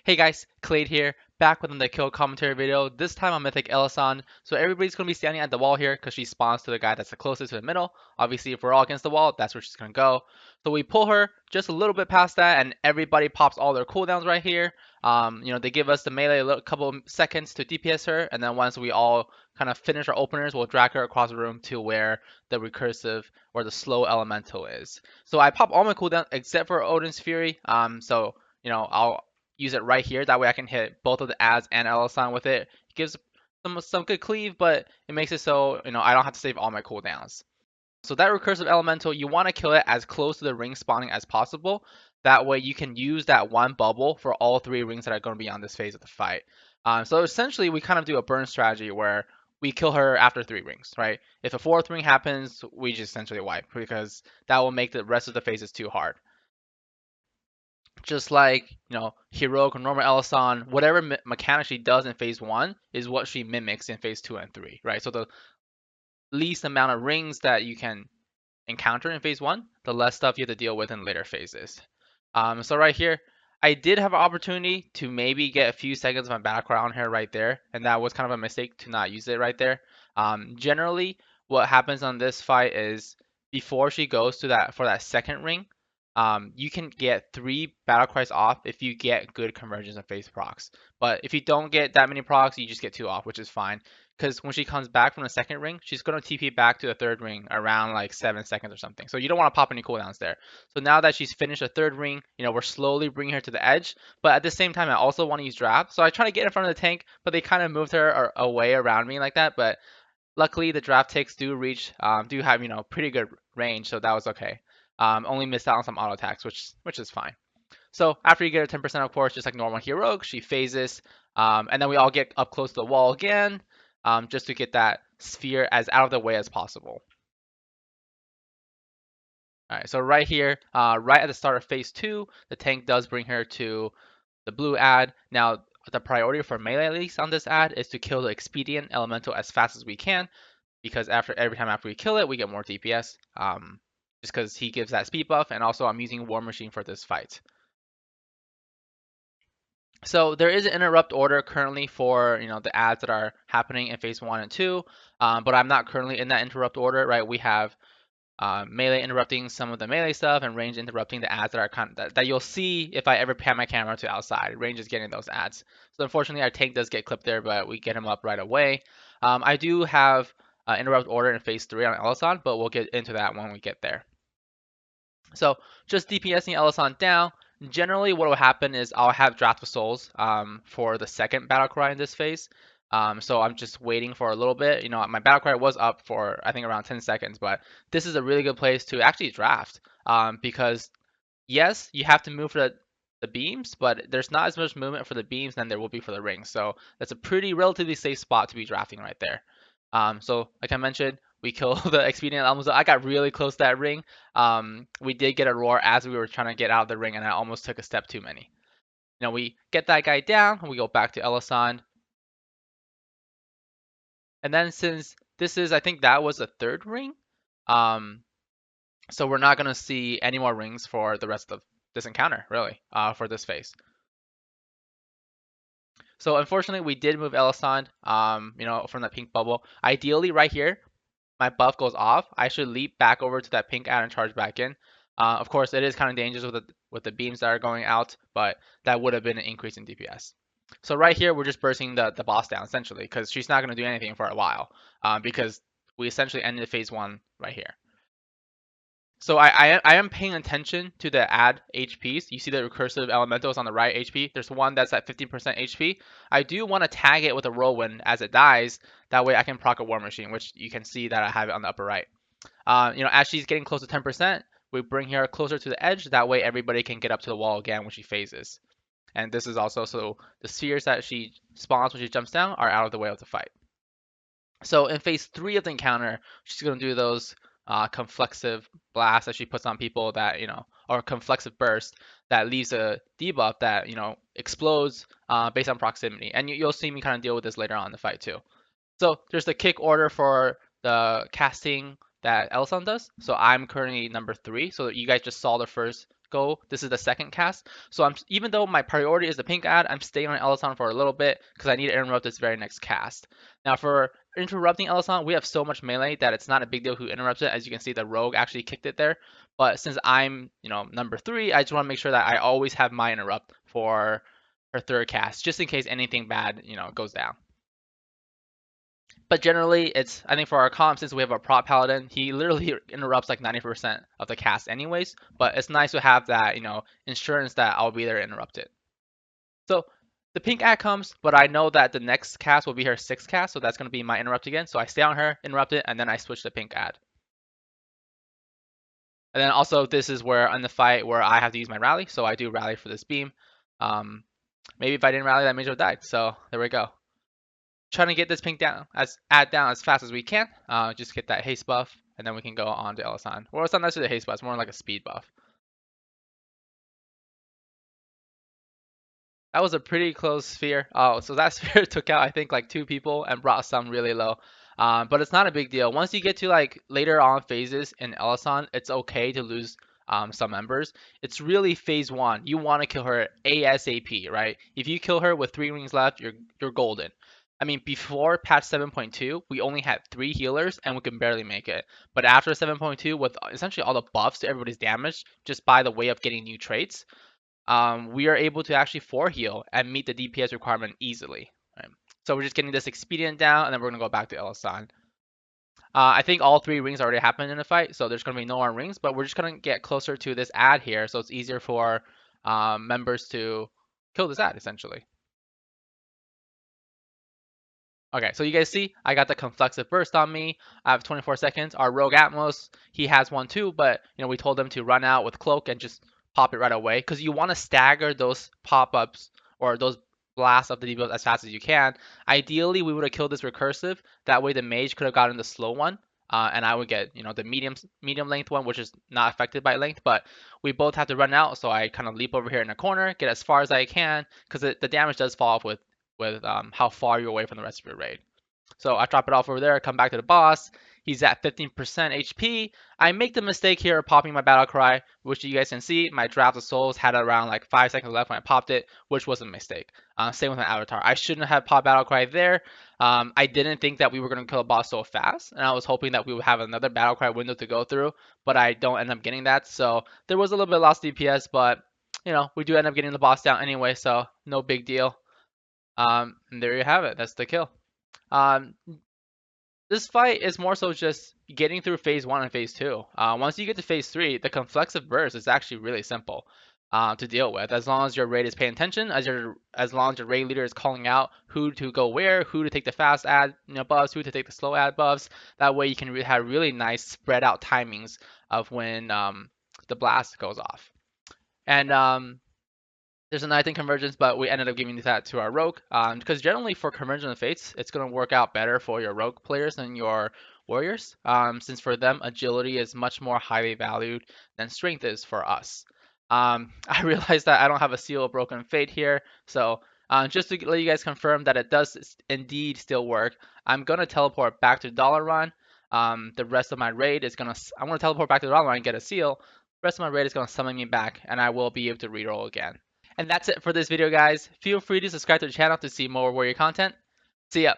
Hey guys, Kelade here, back with another kill commentary video, this time on Mythic Elisande. So everybody's going to be standing at the wall here because she spawns to the guy that's the closest to the middle. Obviously, if we're all against the wall, that's where she's going to go. So we pull her just a little bit past that, and everybody pops all their cooldowns right here. They give us the melee a couple of seconds to DPS her, and then once we all kind of finish our openers, we'll drag her across the room to where the recursive or the slow elemental is. So I pop all my cooldowns except for Odin's Fury. I'll use it right here. That way I can hit both of the ads and Elisande with it. It gives some good cleave, but it makes it so I don't have to save all my cooldowns. So that recursive elemental, you want to kill it as close to the ring spawning as possible. That way you can use that one bubble for all three rings that are going to be on this phase of the fight. So essentially we kind of do a burn strategy where we kill her after 3 rings, right? If a 4th ring happens, we just essentially wipe because that will make the rest of the phases too hard. Just like heroic or normal Elisande, whatever mechanic she does in phase 1 is what she mimics in phase 2 and 3, right? So the least amount of rings that you can encounter in phase 1, the less stuff you have to deal with in later phases. So right here, I did have an opportunity to maybe get a few seconds of my battle cry on her right there, and that was kind of a mistake to not use it right there. Generally, what happens on this fight is before she goes to that for that 2nd ring, you can get 3 battle cries off if you get good convergence of phase procs. But if you don't get that many procs, you just get 2 off, which is fine. Because when she comes back from the 2nd ring, she's going to TP back to the 3rd ring around like 7 seconds or something. So you don't want to pop any cooldowns there. So now that she's finished the 3rd ring, we're slowly bringing her to the edge. But at the same time, I also want to use draft. So I try to get in front of the tank, but they kind of moved her away around me like that. But luckily, the draft takes do have pretty good range, so that was okay. Only missed out on some auto attacks, which is fine. So after you get her 10%, of course, just like normal heroic, she phases, and then we all get up close to the wall again, just to get that sphere as out of the way as possible. All right, so right here, right at the start of phase 2, the tank does bring her to the blue ad. Now, the priority for melee at least on this ad is to kill the expedient elemental as fast as we can, because every time after we kill it, we get more DPS. Just because he gives that speed buff, and also I'm using War Machine for this fight. So there is an interrupt order currently for the ads that are happening in phase 1 and 2, but I'm not currently in that interrupt order, right? We have melee interrupting some of the melee stuff, and range interrupting the ads that are that you'll see if I ever pan my camera to outside. Range is getting those ads. So unfortunately, our tank does get clipped there, but we get him up right away. I do have interrupt order in phase 3 on Elisande, but we'll get into that when we get there. So just DPSing Elisande down. Generally, what will happen is I'll have Draft of Souls for the 2nd battle cry in this phase. So I'm just waiting for a little bit. My battle cry was up for I think around 10 seconds, but this is a really good place to actually draft because yes, you have to move for the beams, but there's not as much movement for the beams than there will be for the rings. So that's a pretty relatively safe spot to be drafting right there. So like I mentioned, we kill the expedient Almazo. I got really close to that ring. We did get a roar as we were trying to get out of the ring, and I almost took a step too many. We get that guy down, and we go back to Elisande. And then since this is, I think that was a 3rd ring, so we're not going to see any more rings for the rest of this encounter, really, for this phase. So unfortunately, we did move Elisande, from that pink bubble. Ideally, right here, my buff goes off, I should leap back over to that pink ad and charge back in. Of course, it is kind of dangerous with the beams that are going out, but that would have been an increase in DPS. So right here, we're just bursting the boss down, essentially, because she's not going to do anything for a while, because we essentially ended phase 1 right here. So I am paying attention to the ad HPs. You see the recursive elementals on the right HP. There's one that's at 15% HP. I do want to tag it with a whirlwind as it dies. That way I can proc a War Machine, which you can see that I have it on the upper right. As she's getting close to 10%, we bring her closer to the edge. That way everybody can get up to the wall again when she phases. And this is also so the spheres that she spawns when she jumps down are out of the way of the fight. So in phase 3 of the encounter, she's going to do those conflexive blasts that she puts on people that, or conflexive burst that leaves a debuff that, explodes based on proximity. And you'll see me kind of deal with this later on in the fight too. So there's the kick order for the casting that Elisande does. So I'm currently number 3. So you guys just saw the first go, this is the second cast. So even though my priority is the pink ad, I'm staying on Elisande for a little bit because I need to interrupt this very next cast. Now for interrupting Elisande, we have so much melee that it's not a big deal who interrupts it. As you can see, the rogue actually kicked it there. But since I'm, number 3, I just want to make sure that I always have my interrupt for her third cast, just in case anything bad, goes down. But generally, I think for our comp, since we have a prop paladin, he literally interrupts like 90% of the cast anyways. But it's nice to have that, insurance that I'll be there to interrupt it. So the pink ad comes, but I know that the next cast will be her 6th cast, so that's going to be my interrupt again. So I stay on her, interrupt it, and then I switch to pink ad. And then also this is where in the fight where I have to use my rally, so I do rally for this beam. Maybe if I didn't rally, that mage would have died. So there we go. Trying to get this pink down as fast as we can. Just get that haste buff, and then we can go on to Elisande. Well, it's not necessarily a haste buff; it's more like a speed buff. That was a pretty close sphere. Oh, so that sphere took out I think like 2 people and brought some really low. But it's not a big deal. Once you get to like later on phases in Elisande, it's okay to lose some members. It's really phase 1. You want to kill her ASAP, right? If you kill her with 3 rings left, you're golden. I mean, before patch 7.2, we only had 3 healers and we can barely make it. But after 7.2, with essentially all the buffs to everybody's damage, just by the way of getting new traits, we are able to actually 4 heal and meet the DPS requirement easily. Right? So we're just getting this expedient down, and then we're gonna go back to Elisande. I think all 3 rings already happened in the fight, so there's gonna be no more rings. But we're just gonna get closer to this ad here, so it's easier for members to kill this ad essentially. Okay, so you guys see, I got the Conflexive Burst on me. I have 24 seconds. Our Rogue Atmos, he has one too, but we told him to run out with Cloak and just pop it right away because you want to stagger those pop-ups or those blasts of the debuff as fast as you can. Ideally, we would have killed this recursive. That way, the mage could have gotten the slow one, and I would get the medium length one, which is not affected by length. But we both have to run out, so I kind of leap over here in the corner, get as far as I can because the damage does fall off with how far you're away from the rest of your raid. So I drop it off over there, come back to the boss. He's at 15% HP. I make the mistake here of popping my battle cry, which you guys can see. My draft of souls had around like 5 seconds left when I popped it, which was a mistake. Same with my avatar. I shouldn't have popped battle cry there. I didn't think that we were going to kill a boss so fast, and I was hoping that we would have another battle cry window to go through, but I don't end up getting that. So there was a little bit of lost DPS, but we do end up getting the boss down anyway, so no big deal. And there you have it. That's the kill. Um, this fight is more so just getting through phase 1 and phase 2. Once you get to phase 3, the Conflexive Burst is actually really simple to deal with. As long as your raid is paying attention, as long as your raid leader is calling out who to go where, who to take the fast ad buffs, who to take the slow ad buffs. That way you can have really nice spread out timings of when the blast goes off. And there's a 19 convergence, but we ended up giving that to our rogue because generally for convergence of fates, it's going to work out better for your rogue players than your warriors, since for them agility is much more highly valued than strength is for us. I realized that I don't have a seal of broken fate here, so just to let you guys confirm that it does indeed still work, I'm going to teleport back to Dollar Run. The rest of my raid is I'm going to teleport back to Dollar Run and get a seal. The rest of my raid is going to summon me back, and I will be able to reroll again. And that's it for this video, guys. Feel free to subscribe to the channel to see more warrior content. See ya!